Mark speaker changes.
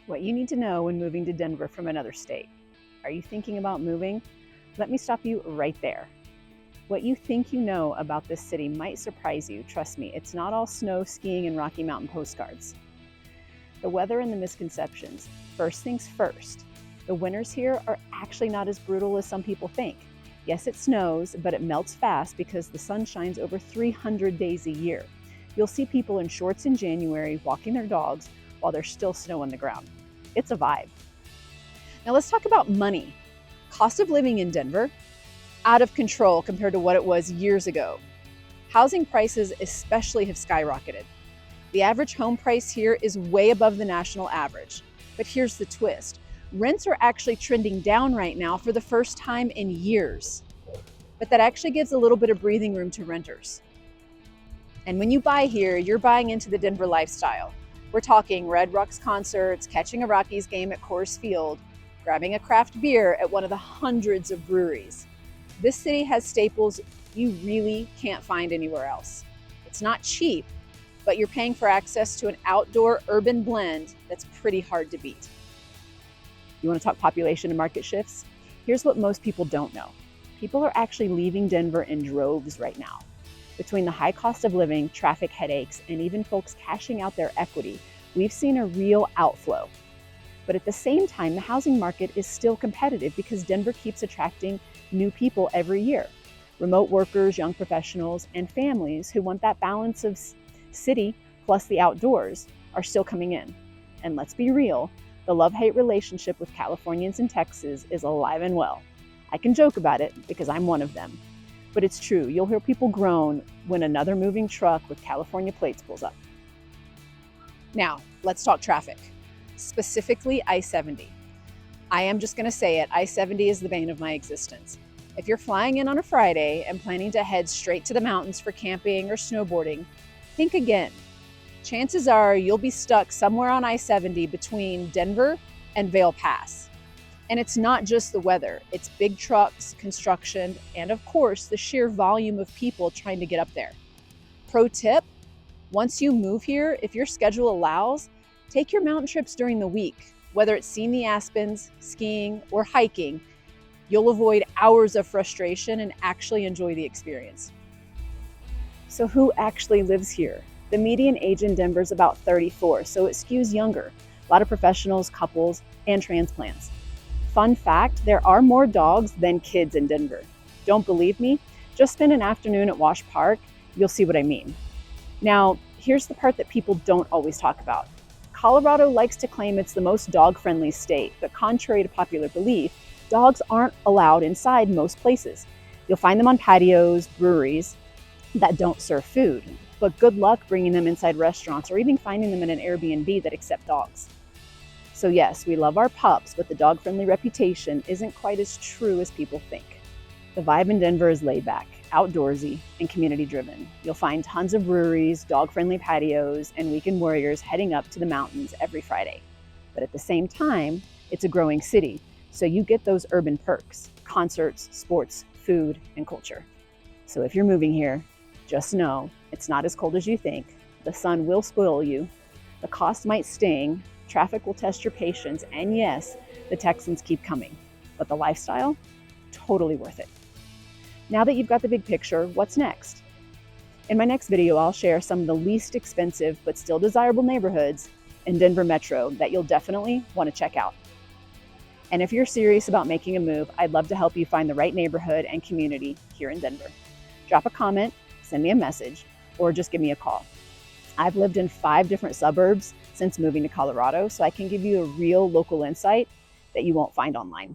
Speaker 1: What you need to know when moving to Denver from another state. Are you thinking about moving? Let me stop you right there. What you think you know about this city might surprise you. Trust me, it's not all snow, skiing, and Rocky Mountain postcards. The weather and the misconceptions. First things first, the winters here are actually not as brutal as some people think. Yes, it snows, but it melts fast because the sun shines over 300 days a year. You'll see people in shorts in January walking their dogs while there's still snow on the ground. It's a vibe. Now let's talk about money. Cost of living in Denver, out of control compared to what it was years ago. Housing prices especially have skyrocketed. The average home price here is way above the national average. But here's the twist. Rents are actually trending down right now for the first time in years. But that actually gives a little bit of breathing room to renters. And when you buy here, you're buying into the Denver lifestyle. We're talking Red Rocks concerts, catching a Rockies game at Coors Field, grabbing a craft beer at one of the hundreds of breweries. This city has staples you really can't find anywhere else. It's not cheap, but you're paying for access to an outdoor urban blend that's pretty hard to beat. You want to talk population and market shifts? Here's what most people don't know. People are actually leaving Denver in droves right now. Between the high cost of living, traffic headaches, and even folks cashing out their equity, we've seen a real outflow. But at the same time, the housing market is still competitive because Denver keeps attracting new people every year. Remote workers, young professionals, and families who want that balance of city plus the outdoors are still coming in. And let's be real, the love-hate relationship with Californians and Texas is alive and well. I can joke about it because I'm one of them. But it's true, you'll hear people groan when another moving truck with California plates pulls up. Now, let's talk traffic, specifically I-70. I am just gonna say it, I-70 is the bane of my existence. If you're flying in on a Friday and planning to head straight to the mountains for camping or snowboarding, think again. Chances are you'll be stuck somewhere on I-70 between Denver and Vail Pass. And it's not just the weather, it's big trucks, construction, and of course, the sheer volume of people trying to get up there. Pro tip, once you move here, if your schedule allows, take your mountain trips during the week. Whether it's seeing the Aspens, skiing, or hiking, you'll avoid hours of frustration and actually enjoy the experience. So who actually lives here? The median age in Denver is about 34, so it skews younger. A lot of professionals, couples, and transplants. Fun fact, there are more dogs than kids in Denver. Don't believe me? Just spend an afternoon at Wash Park, you'll see what I mean. Now, here's the part that people don't always talk about. Colorado likes to claim it's the most dog-friendly state, but contrary to popular belief, dogs aren't allowed inside most places. You'll find them on patios, breweries that don't serve food, but good luck bringing them inside restaurants or even finding them in an Airbnb that accept dogs. So yes, we love our pups, but the dog-friendly reputation isn't quite as true as people think. The vibe in Denver is laid back, outdoorsy, and community-driven. You'll find tons of breweries, dog-friendly patios, and weekend warriors heading up to the mountains every Friday. But at the same time, it's a growing city, so you get those urban perks, concerts, sports, food, and culture. So if you're moving here, just know it's not as cold as you think. The sun will spoil you. The cost might sting. Traffic will test your patience. And yes, the Texans keep coming. But the lifestyle, totally worth it. Now that you've got the big picture, what's next? In my next video, I'll share some of the least expensive but still desirable neighborhoods in Denver Metro that you'll definitely want to check out. And if you're serious about making a move, I'd love to help you find the right neighborhood and community here in Denver. Drop a comment, send me a message, or just give me a call. I've lived in 5 different suburbs since moving to Colorado, so I can give you a real local insight that you won't find online.